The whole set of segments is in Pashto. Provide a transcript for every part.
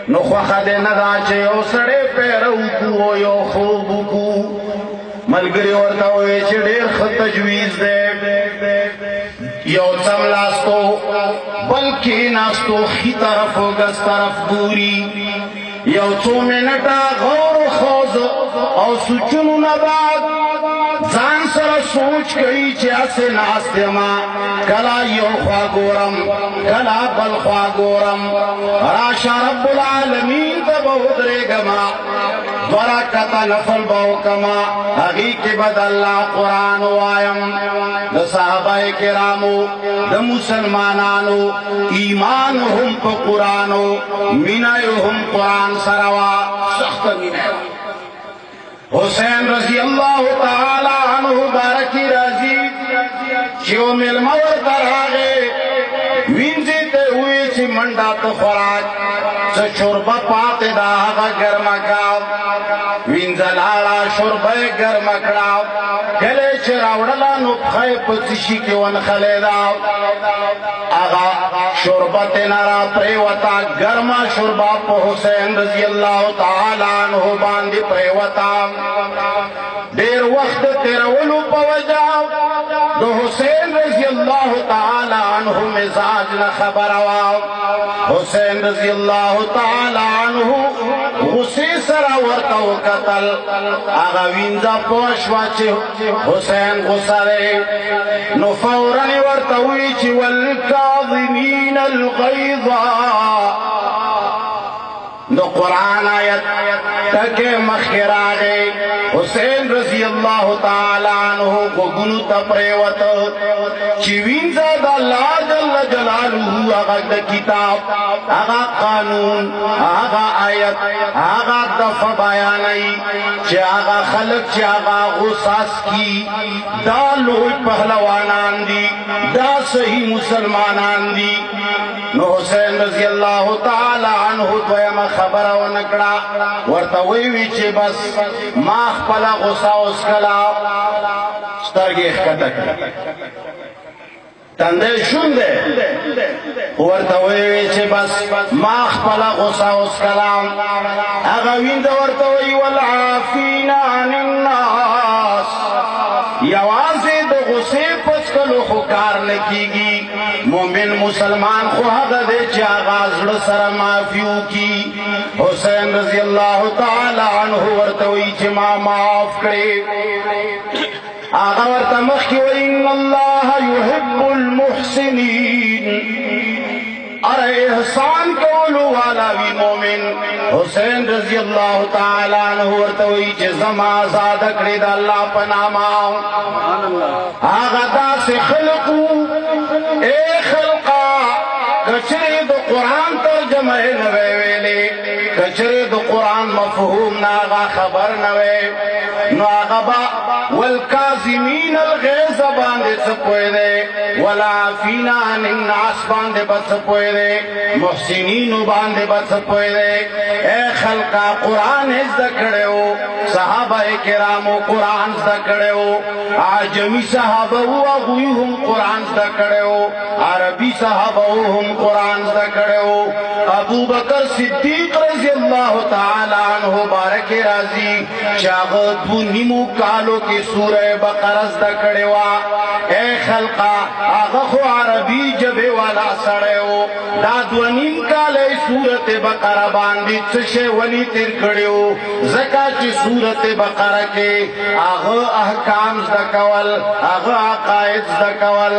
نو خوخه دې نه دا چې یو سړی پیره وکړو او یو خوب وکړو ملګري ورته وایي چې ډېر ښه تجویز دی یو څملاستو بل کېناستو ښي طرف او ګس طرف ګوري یو څو منټه غور و خوض او سوچونو نه بعد ځان سره سوچ کوي چې هسې ناست یمه کله یو خوا ګورم کله بل خوا ګورم راشه رب العالمین ته به ودرېږمه دوه رکعته نفل به وکړمه هغې کې به د الله قرآن ووایم د صحابه کرامو د مسلمانانو ایمان هم په قرآنو مینه هم قرآن سره وه سخته مینه حسین رضی اللہ تعالی عنہ بارکی راضی چیو ملما ورته راغی وینځي ته وی چې منډه ته خوراک څه شوربه پاتې ده هغه ګرمه کړه وینځه لاړه شوربه یې ګرمه کړه کله چې راوړله نو پښه یې په څشي کې ونښلې ده هغه شوربه ترې نه راپرېوته ګرمه شوربه په حسین رضی الله تعالی عنہ باندې پرېوته ډېر وخت تېرولو په وجه د حسین رضی الله تعالی عنہ مزاج نه خبره وه حسین رضی الله تعالی عنہ غصې سره ورته وکتل هغه وینځه پوه شوه چې حسین غصه دی نو فورا یې ورته وویل چې والکاظمین الغیظ د قرآن آیت تکې مخکې راغی حسین رضی الله تعالی عنہ غوږونو ته پرېوته چې وینځه د الله جل جلاله هغه د کتاب هغه قانون هغه آیت هغه دفع بیانوي چې هغه خلک چې هغه غصاص کی دا لوی پهلوانان دي دا صحیح مسلمانان دي نو حسین رضی الله تعالی عنہ دویمه خبره ونکړه ورته وی چې بس ما خپله غصه وسکله سترګې ښکته کړې تندی شوند دی ورته وی چې بس ما خپله غصه وسکله هغه وینده ورته وی والعافین عن الناس یوازې د غصې پسکلو خو کار نه کېږي مومن مسلمان خو هغه دی چې هغه زړه سره معافي وکړي حسین رضی الله تعالی عنہ ورته وایي چې ما معاف کړې هغه ورته مخکې وایي ان الله يحب المحسنین ارے احسان کولو والا وی مومن حسین رضی اللہ تعالی عنہ ورته وی چې زما آزاد کړی د الله په نامه هغه داسې خلقو اے خلقا کچرې د قرآن ترجمه یې نه وی ویلې کچرې د قرآن مفهوم نه هغه خبر نه وی نو هغه به والکاظمین الغیظ باندې څه پوه دی والعافین عن الناس باندې به څه پوه دی محسنینو باندې به څه پوه دی اے خلقا قرآن یې زده کړی و صحابه کرامو قرآن زده کړی و عجمي صحابه وو هغوی هم قرآن زده کړی و عربي صحابه وو هم قرآن زده کړی و ابوبکر صدیق رضی الله تعالی عنہ بارک راضي چې هغه دوه نیمو کالو کې سوره بقره زده کړې وه اے خلقا هغه خو عربي ژبې والا سړی و دا دوه نیم کاله یې سورت بقره باندې څه شی ولې تېر کړي و ځکه چې سورت بقره کې هغه احکام زده کول هغه عقاید زده کول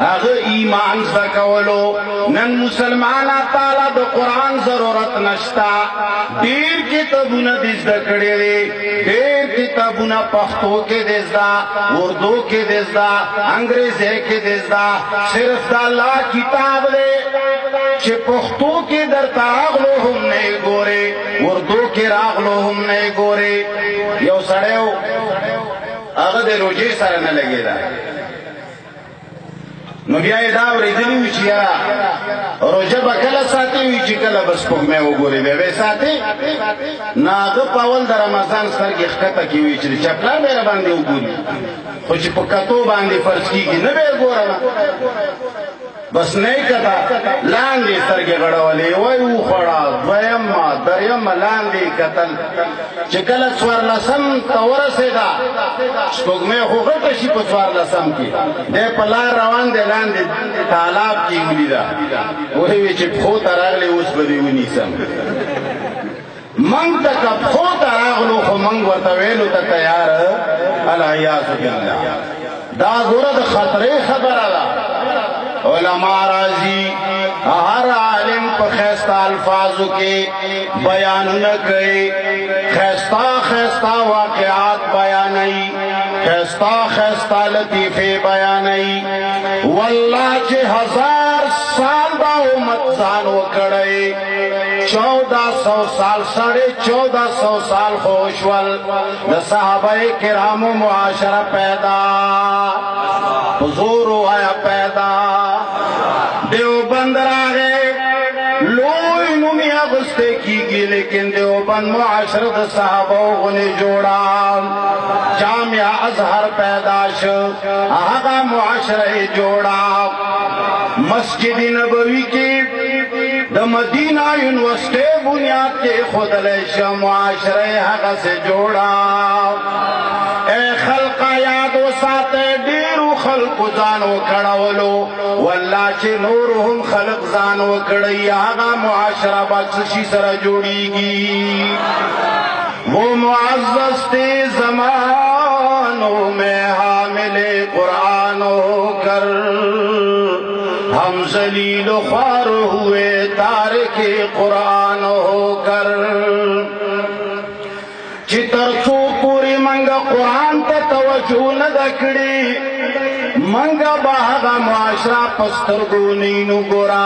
هغه ایمان زده کولو نن مسلمانه تعالی د قرآن ضرورت نشته ډېر کتابونه دې زده کړي دي ډېر کتابونه پښتو کې دې زده اردو کې دې زده انګریزي کې دې زده صرف د الله کتاب دی چې پښتو کې درته راغلو هم نه ګورې اردو کې راغلو هم نه ګورې یو سړی و هغه د روژې سره نه لګېده نو بیا یې دا اورېدلي وي چې یاره روژه به کله ساتي وي چې کله به سپوږمۍ وګورې بیا به یې ساتې نو هغه په اول د رمضان سترګې ښکته کې وي چې د چپلا به یې راباندې وګوري خو چې په کتو باندې فرض کېږي نه به یې ګورمه بس نه کتا لاندې سترګې غړولې وای وخوړه دویم دریم لاندې کتل چې کله څوارلسم ته ورسېده سپوږمۍ خو غټه شي په څوارلسم کې دی په لار روان دی لاندې تالاب کې ولیده وایي چې پښو ته راغلی اوس به دې ونیسم منگ تک پخو تراغلو خو منگ ورطا ویلو تا تیار العیاذ باللہ دا گورد خطرے خبر دا علماء رازی ہر عالم پا خیستا الفاظو کے بیان نکے خیستا واقعات بیانئی خیستا لطیفے بیانئی واللہ چے 1000 سال با امت زان وکڑے 1400 سال 1450 سال خوشول دا صحابہ کرام معاشرہ پیدا حضور آیا پیدا دیوبند راگے لوئی نمی اغسطے کی گی لیکن دیوبند معاشرہ دا صحابہ غنی جوڑا جامعہ ازہر پیداش آغا معاشرہ جوڑا مسجد نبوی کی دا مدینہ یونیورسٹی بنیاد کے خود لیشا معاشرہ حق سے جوڑا اے خلق یاد و ساتے دیرو خلق زانو کڑولو واللہ چے نورہم خلق زانو کڑی آغا معاشرہ بخششی سر جوڑی گی وہ معزز تے زمانوں میں حامل قرآن ہو کر ہم ذلیل و خوار ہوئے تارک قرآن ہو کر چتر سو پوری منگا قرآن تا توجہ ندکڑی منگا باہگا معاشرہ پسترگو نینو گورا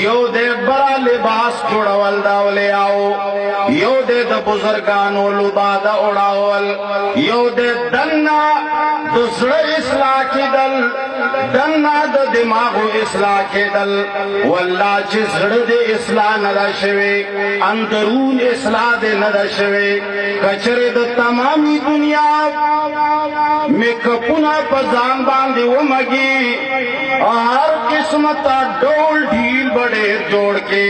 یو دے برا لباس جوڑول داولے آو یو دے دا بزرگانو لبادہ اڑاول یو دے دننا دسر اصلاح کی دل دننا دا دماغ اصلاح کے دل واللہ چیز غرد اصلاح ندا شوے اندرون اصلاح دے ندا شوے کچر دا تمامی دنیا میں کپنا پزان باندے ومگی ہر قسمتا ڈول ڈھیل بڑے جوڑ کے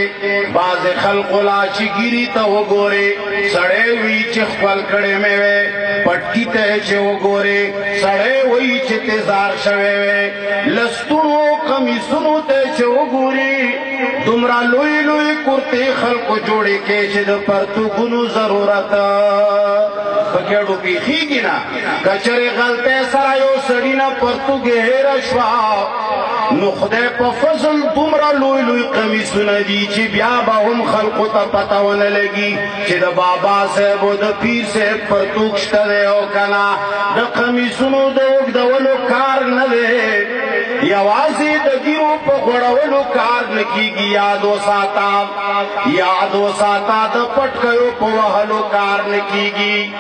باز خلق لاشی گیری تا وہ گورے سڑے ہوئی چخپل کڑے میں وے پٹکی تہچے وہ گورے سڑے ہوئی چتزار شوے وے لستنو کمیسنو تہچے وہ گوری دمرا لوئی لوئی کرتے خلق جوڑے کے شد پر تو گنو ضرورت پکیڑو کی خیگی نا کچر غلطے سرائیو سڑینا پر تو گہر شوا نو خدای پا فضل دمرا لوئی لوئی قمیسو ندی چی بیا با ہم خلقو تا پتاون لگی چی دا بابا صاحب و دا پیر صاحب پر تو کشتا دے او کنا دا قمیسو نو دا اگ دا ولو کار ندے یوازی دا گیرو پا گوڑا ولو کار نکی گی یاد و ساتا دا پٹکیو پا وحلو کار نکی گی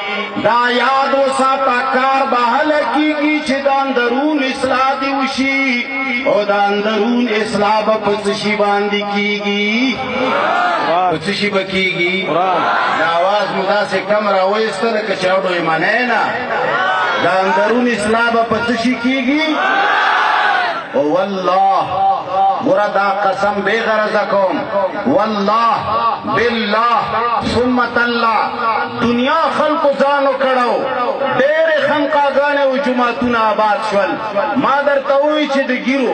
دا یاد و ساتا کار بحل کی گی چی دا اندرون اصلاح دی وشی او دا اندرون اصلاح با پسشی باندی کی گی پسشی با کی گی دا آواز مدا سے کم راوی اس طرح کچاوڑو ایمانے نا دا اندرون اصلاح با پسشی کی گی واللہ بردا قسم بے غرضکم واللہ باللہ ثمت اللہ دنیا خلق زانو کڑو دیر خنقاگانے و جماعتون آباد شول مادر تاوی چی دا گیرو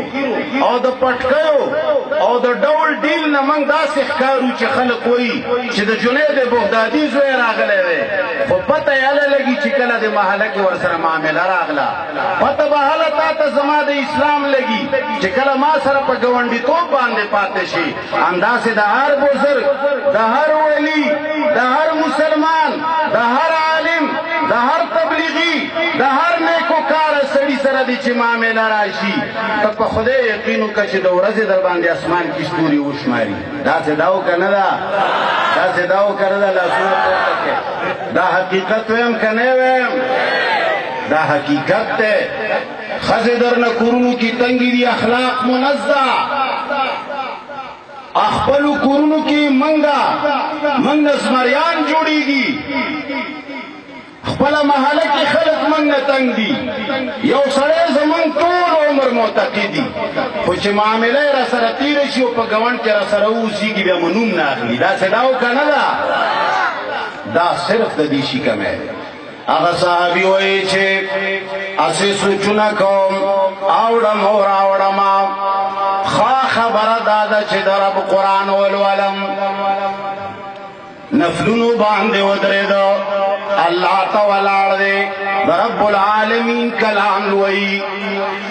او دا پٹکیو او دا ڈول ڈیل نمانگ دا سخکارو چی خلق ہوئی چی دا جنید بغدادی زویر آگلے دے خو پتہ یالا لگی چی کلا دے محلہ کی ورسر معاملہ راگلا پتہ بحالہ تا زمان دے اسلام لگی چی کلا ما سر پا گوانڈی توپ باندے پاتے شی انداز دا ہر بزرگ دا ہر ولی دا ہر مسلمان دا ہر عالم دا ہر تبلیغی دا ہر نیکو کار سڑی سر دی چی معاملہ راشی تب پا خودے یقینو کچی دا ورزی در باندے اسمان کی ستوری وشماری دا سے داو کندا دا سے داو کردا لاسونا پورتا کے دا حقیقت ویم کنے ویم دا حقیقت تے خزدر نکرونو کی تنگی دی اخلاق منزہ اخبلو کرونو کی منگا منگ نسمریان جوڑی گی خپل محله کې خلک موږ نه تنګ دي یو سړی زموږ ټول عمر معتقدي خو چې معامله یې راسره تېره شي او په ګاونډ کې راسره واوسېږي بیا مو نوم نه اخلي داسې دا و که نه ده دا صرف د دې شي کمی هغه صحابي وایي چې اسې سوچونه کوم اوړم او راوړم ښه خبره دا ده چې د رب قرآن ولولم نفلونو باندې ودرېده الله ته ولاړ دی د رب العالمین کلام لوی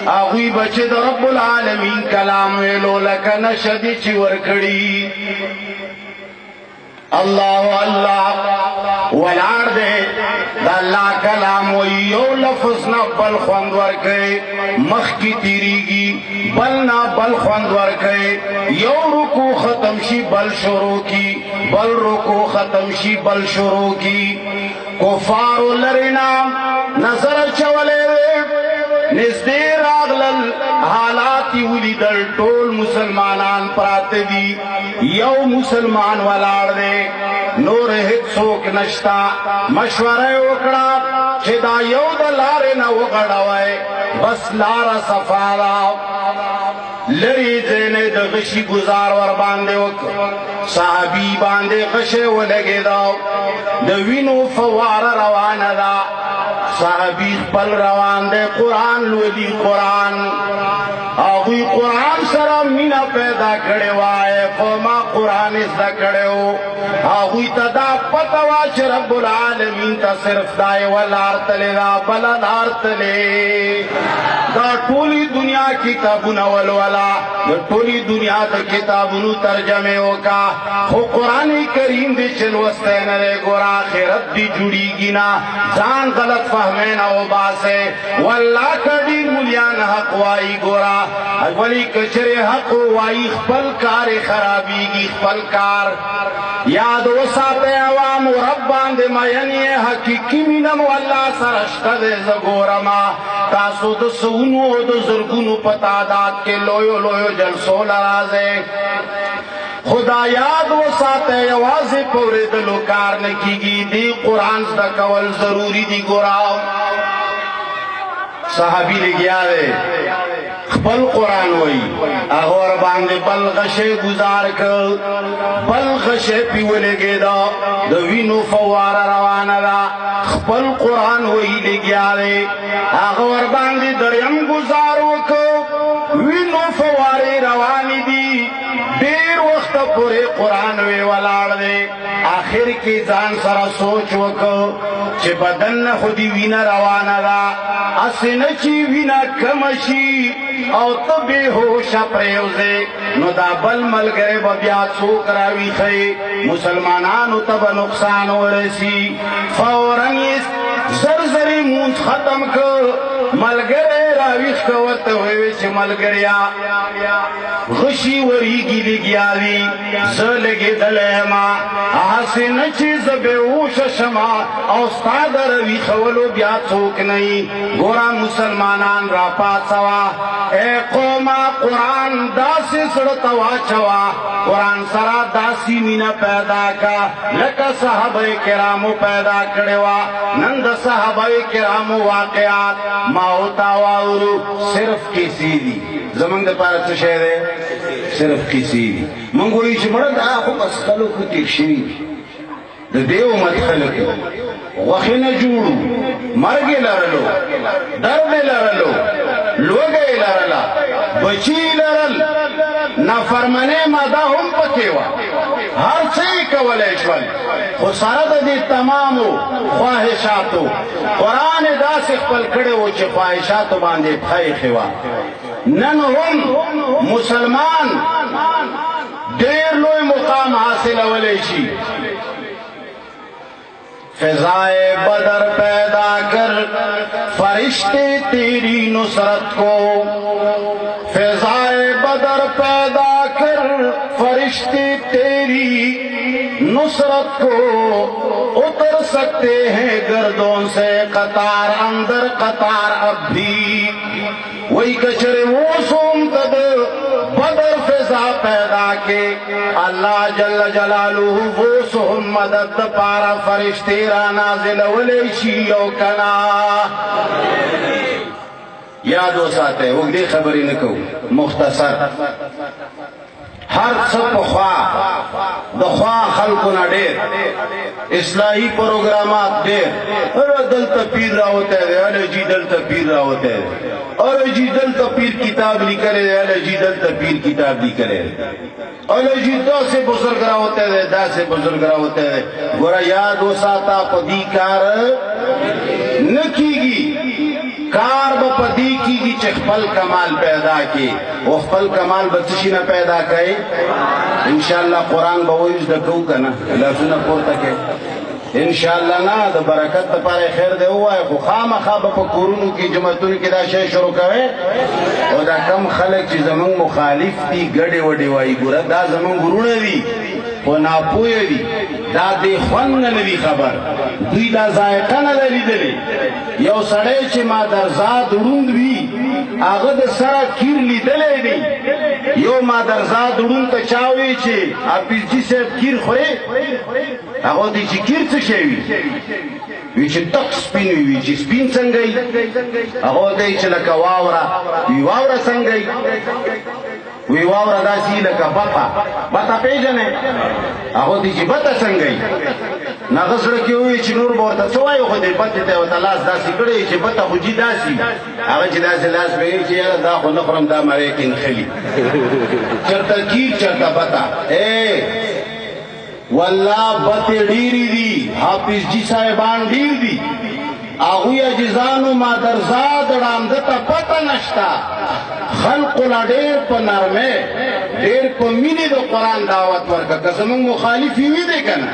هغوی به چې د رب العالمین کلام ویلو لکه نشه دي چې ورکړي الله الله ولاړ دی د الله کلام وی یو لفظ نه بل خوند ورکوي مخکې تیریږي بل نه بل خوند ورکوي یو رکوع ختم شي بل شروع کی بل رکوع ختم شي بل شروع کی کفارو لرینا نظر چولې نږدې راغلل حالات ولیدل ټول مسلمانان پراته دي یو مسلمان ولاړ دی نور هیڅوک نشتا مشوره وکړه چې دا یو د لارې نه وغړوي بس لاره صفا ده لري ځینې د غشي گزار ور باندې وکړ صحابي باندې غشی ولګېده د وینو فواره روانه ده صحابي خپل روان دی قرآن لولي قرآن هغوی قرآن سره مینه پیدا کړې وای خو ما قرآن زده کړی و هغوی ته دا پته وه چې رب العالمین ته صرف دا یوه لار تلې ده بله لار تلې دا ټولې دنیا کتابونه ولوله د ټولې دنیا د کتابونو ترجمې وکړه خو قرآن کریم دې چې لوستی نه دی ګوره آخرت دې جوړېږي نه ځان غلط فهمۍ نه وباسئ والله که ډېر ملیان حق وایي ګوره ولی کچره حق وایي خپل کار خرابېږي خپل کار یاد وساتئ عوام رب باندې مین یې حقیقي مینه مو الله سره شته دی زه ګورمه تاسو د سونو او د زرګونو په تعداد کې لویو لویو جلسو له راځئ خدا یاد وساتئ یوازې په اورېدلو کار نه کېږي دې قرآن زده کول ضروري دي ګوره صحابي لګیا دی خپل قرآن وی هغه ور باندې بل غشی گزار کړ بل غشی پې ولګېده د وینو فواره روانه ده خپل قرآن وی لګیا دی هغه ور باندې دریم گزار وکړ وینو فوارې روانې دي ډېر وخت پورې قرآن وی ولاړ دی آخر کې ځان سره سوچ وکړ چې بدن نه خو دې وینه روانه ده هسې نه چې وینه کمه شي او ته بې هوشه پرېوځې نو دا بل ملګری به بیا څوک راویښوي مسلمانانو ته به نقصان ورسي فورا یې زر زرې مونځ ختم کړ ملګری راویښ که ورته ویې چې ملګریا غشي وریږي لګیا دي زه لګېدلی یمه هسې نه چې زه بېهوشه شمه او ستا د راویښولو بیا څوک نه یي ګوره مسلمانان راپاڅوه اے قومه قرآن داسې زړه ته واچوه قرآن سره داسې مینه پیدا کړه لکه صحابه کرامو پیدا کړې وه نن د صحابه کرامو واقعات ما ورته واورو صرف کیسې دي زمونږ دپاره څه شی دی صرف کیسې دي مونږ وایو چې مړه دا خو بس خلکو تېر شوي د دې امت خلک غوښې نه جوړو مرګ یې لرلو درد یې لرلو لوږه یې لرله بچي یې لرل نافرمنۍ ماده هم پکې وه هر څه یې کولی شول خو سره د دې تمامو خواهشاتو قرآن یې داسې خپل کړی و چې خواهشاتو باندې پښه ایښې وه نن هم مسلمان ډېر لوی مقام حاصلولی شي فضائے بدر پیدا کر فرشتے تیری نصرت کو فضائے بدر پیدا کر فرشتے تیری نصرت کو اتر سکتے ہیں گردوں سے قطار اندر قطار اب بھی وہی کچرے وہ سوم تد بدر رضا پیدا کے اللہ جل جلالہ وہ سہم مدد پارا فرشتے را نازل ولیشیو کنا یاد ہو ساتے وگدی خبری نکو مختصر ہر سب خواہ دخواہ خلقنا دیر اصلاحی پروگرامات دیر اور دلتا پیر را ہوتے ہیں علی جی دلتا پیر را ہوتے ہیں اور جی دلتا پیر کتاب لی کرے علی جی دلتا پیر کتاب لی کرے علی جی دا سے بزرگ را ہوتے ہیں دا سے بزرگ را ہوتے ہیں گورا یاد ہو ساتا پدی کار نکی گی کار با پدی کی گی چه خپل کمال پیدا کی و خپل کمال بچشی نہ پیدا کئے انشاءاللہ قرآن با ویز دکو کنا لفظنا پورتا کے انشاءاللہ نا دا برکت دا پارے خیر دے ہوا ہے خو خام خواب پا قرونو کی جمعتون کی دا شای شروع کوئے و دا کم خلق چی زمان مخالف تی گڑے وڑے وائی گورا دا زمان گرونے دی و ناپوئے دی دا دے خون ندی خبر دوی دا ذائقہ ندی دلی یو سڑے چی ما در زاد روند بھی آغد سرا کیر لی دلے دی یو ما در زاد روند تا چاوی چی اپیس جی سے کیر خورے آغد دی چی کیر چی شیوی وی چی تک سپین وی چی سپین سنگئی آغد دی چی لکا واورا وی واورا سنگئی وی واورا دا سی لکا بطا پیجنے آغد دی چی بطا سنگئی ناغس رکی ہوئی چی نور بورتا سوائی خود بطی تے و تا لاس داسی کڑی چی بطا خوجی داسی آغا چی داسی لاس بگئی چی دا خود نخرم دا مریکن خلی چرتا کیر چرتا بطا واللہ بطی ڈیری دی حافظ جی صاحبان ڈیر دی آغوی اجزانو ما در زاد رامدتا پتا نشتا خلق لا دیر پا نرمے دیر پا مینی دو قرآن دعوت ورکا کسمون مخالفی ہوئی دے کنا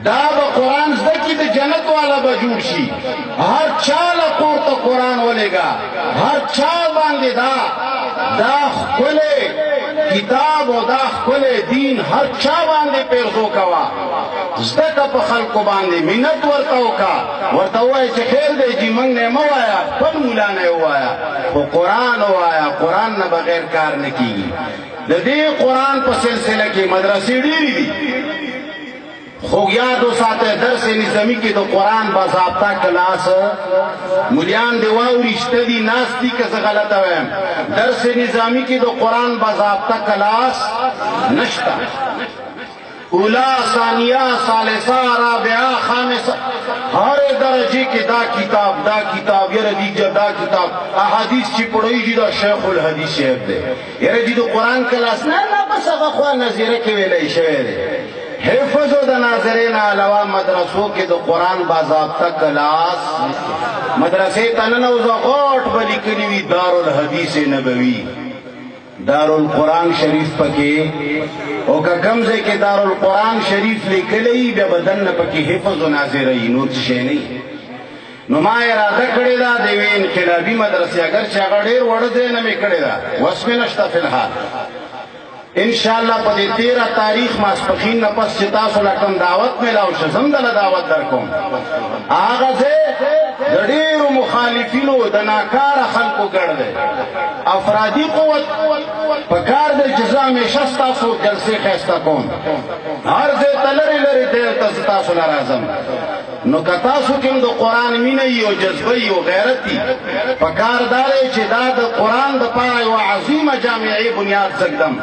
دا با قرآن زدکی دا جنت والا بجوڑ شی ہر چال اپور تا قرآن ولے گا ہر چال باندے دا خلے کتاب و دا خلے دین ہر چا باندے پیرزو کوا زدکا پا خلقو باندے منت ورطاو کا ورطاو ہے چھ خیر دے جی منگ نے موایا پل مولا نے ہوایا وہ قرآن ہوایا قرآن نہ بغیر کار نکی گی دے قرآن پا سلسلہ کی مدرسی ڈیری دی خوگیاد و ساتے درس نظامی کی تو قرآن باضابطہ کلاس ملیان دیواو رشتہ دی ناس دی کس غلط ہوئے درس نظامی کی تو قرآن باضابطہ کلاس نشتا اولا ثانیہ ثالثہ رابعہ خامسہ ہر درجے کے دا کتاب یہ ردیجہ دا کتاب احادیث چی پڑھوئی جی دا شیخ الحدیث شیخ دے یہ جی تو قرآن کلاس نا بس اگا خواہ نظیرہ کے ویلے شیخ دے حفظ و دا ناظرین علاوہ مدرسوں کے دو قرآن باضابطہ کلاس مدرسے تننوزا غوٹ بلی کلیوی دار الحدیث نبوی دار القرآن شریف پکے او کا کمزے کے دار القرآن شریف لے کلی بے بدن پکی حفظ و ناظرین نوت شے نہیں نما ارادہ کڑے دا دیوی انقلابی مدرسے اگر چاگا دیر وڑدے نمی کڑے دا واسم نشتا فی الحال انشاءاللہ پدی 13 تاریخ ماسپخین نپس چتاسو لکم دعوت میں لاؤ شزم دل دعوت درکم آغا سے دڑیر و مخالفینو دناکار خلقو گڑ دے افرادی قوت پکار دے جزا میں شستاسو جلسے خیستا کون ہر سے تلری لری دیر تستاسو لرازم نو کتاسو کم دو قرآن مینی و جذبی و غیرتی پکار دارے چی دا قرآن دا پارا و عظیم جامعی بنیاد سکدم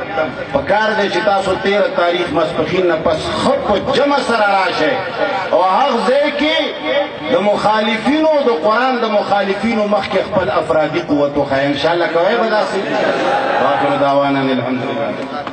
پکار دے چی تاسو 13 تاریخ مسپخین پس خب و جمع سر آراش ہے و حق دے کی دا مخالفینو دا قرآن دا مخالفینو مخ کے خپل افرادی قوتو خواہ انشاءاللہ کوئی بدا سی باقر دعوانا الحمدللہ